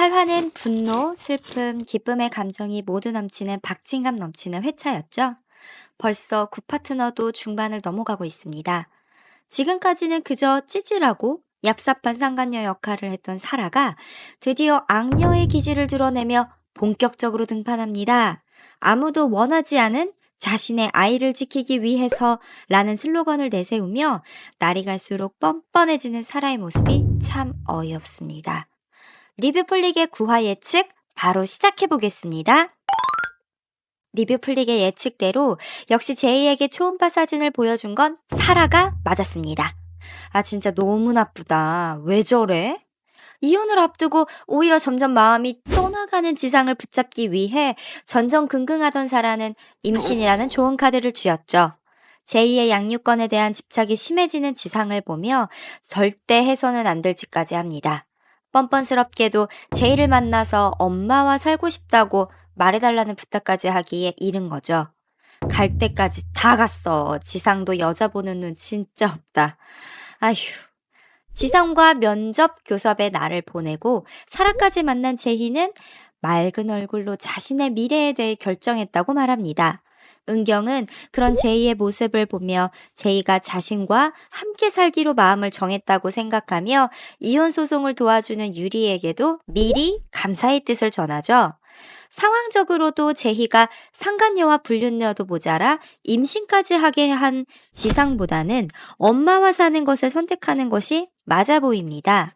활화는 분노, 슬픔, 기쁨의 감정이 모두 넘치는 박진감 넘치는 회차였죠. 벌써 구 파트너도 중반을 넘어가고 있습니다. 지금까지는 그저 찌질하고 얍삽한 상간녀 역할을 했던 사라가 드디어 악녀의 기질을 드러내며 본격적으로 등판합니다. 아무도 원하지 않은 자신의 아이를 지키기 위해서 라는 슬로건을 내세우며 날이 갈수록 뻔뻔해지는 사라의 모습이 참 어이없습니다. 리뷰 플릭의 구화 예측 바로 시작해 보겠습니다. 리뷰 플릭의 예측대로 역시 제이에게 초음파 사진을 보여준 건 사라가 맞았습니다. 아 진짜 너무 나쁘다. 왜 저래? 이혼을 앞두고 오히려 점점 마음이 떠나가는 지상을 붙잡기 위해 전전긍긍하던 사라는 임신이라는 좋은 카드를 쥐었죠. 제이의 양육권에 대한 집착이 심해지는 지상을 보며 절대 해서는 안 될 짓까지 합니다. 뻔뻔스럽게도 제이를 만나서 엄마와 살고 싶다고 말해달라는 부탁까지 하기에 이른 거죠. 갈 때까지 다 갔어. 지상도 여자 보는 눈 진짜 없다. 아휴. 지상과 면접 교섭의 날을 보내고 사라까지 만난 제희는 맑은 얼굴로 자신의 미래에 대해 결정했다고 말합니다. 은경은 그런 제이의 모습을 보며 제이가 자신과 함께 살기로 마음을 정했다고 생각하며 이혼 소송을 도와주는 유리에게도 미리 감사의 뜻을 전하죠. 상황적으로도 제희가 상간녀와 불륜녀도 모자라 임신까지 하게 한 지상보다는 엄마와 사는 것을 선택하는 것이 맞아 보입니다.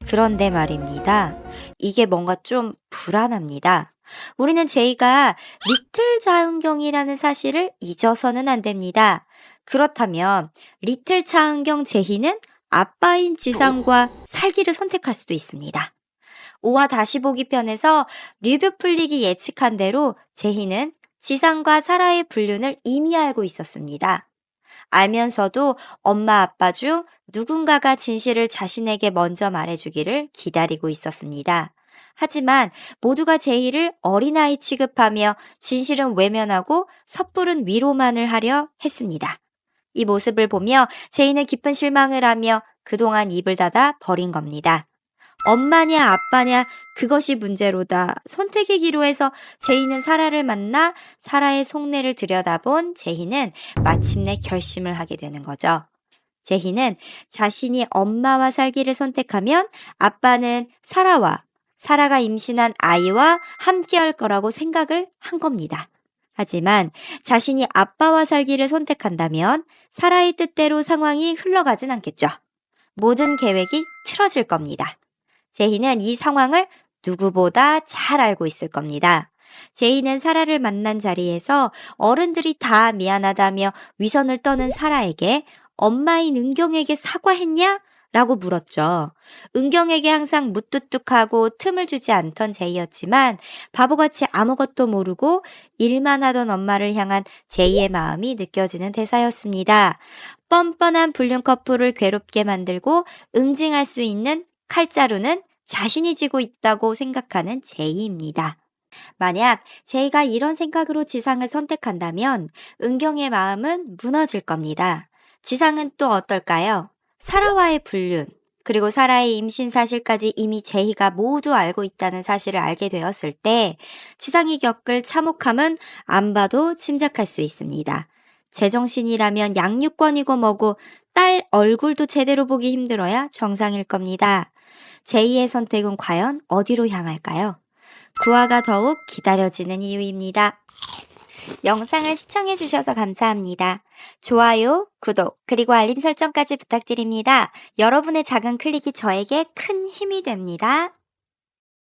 그런데 말입니다. 이게 뭔가 좀 불안합니다. 우리는 제이가 리틀 자은경이라는 사실을 잊어서는 안 됩니다. 그렇다면 리틀 차은경 제희는 아빠인 지상과 살기를 선택할 수도 있습니다. 5화 다시 보기 편에서 리뷰 풀리기 예측한 대로 제희는 지상과 사라의 불륜을 이미 알고 있었습니다. 알면서도 엄마 아빠 중 누군가가 진실을 자신에게 먼저 말해주기를 기다리고 있었습니다. 하지만 모두가 제희를 어린아이 취급하며 진실은 외면하고 섣부른 위로만을 하려 했습니다. 이 모습을 보며 제희는 깊은 실망을 하며 그동안 입을 닫아 버린 겁니다. 엄마냐 아빠냐 그것이 문제로다. 선택의 기로에서 제희는 사라를 만나 사라의 속내를 들여다본 제희는 마침내 결심을 하게 되는 거죠. 제희는 자신이 엄마와 살기를 선택하면 아빠는 사라와 사라가 임신한 아이와 함께 할 거라고 생각을 한 겁니다. 하지만 자신이 아빠와 살기를 선택한다면 사라의 뜻대로 상황이 흘러가진 않겠죠. 모든 계획이 틀어질 겁니다. 제희는 이 상황을 누구보다 잘 알고 있을 겁니다. 제희는 사라를 만난 자리에서 어른들이 다 미안하다며 위선을 떠는 사라에게 엄마인 은경에게 사과했냐? 라고 물었죠. 은경에게 항상 무뚝뚝하고 틈을 주지 않던 제이였지만 바보같이 아무것도 모르고 일만 하던 엄마를 향한 제이의 마음이 느껴지는 대사였습니다. 뻔뻔한 불륜 커플을 괴롭게 만들고 응징할 수 있는 칼자루는 자신이 쥐고 있다고 생각하는 제이입니다. 만약 제이가 이런 생각으로 지상을 선택한다면 은경의 마음은 무너질 겁니다. 지상은 또 어떨까요? 사라와의 불륜, 그리고 사라의 임신 사실까지 이미 제이가 모두 알고 있다는 사실을 알게 되었을 때 지상이 겪을 참혹함은 안 봐도 짐작할 수 있습니다. 제정신이라면 양육권이고 뭐고 딸 얼굴도 제대로 보기 힘들어야 정상일 겁니다. 제이의 선택은 과연 어디로 향할까요? 9화가 더욱 기다려지는 이유입니다. 영상을 시청해주셔서 감사합니다. 좋아요, 구독, 그리고 알림 설정까지 부탁드립니다. 여러분의 작은 클릭이 저에게 큰 힘이 됩니다.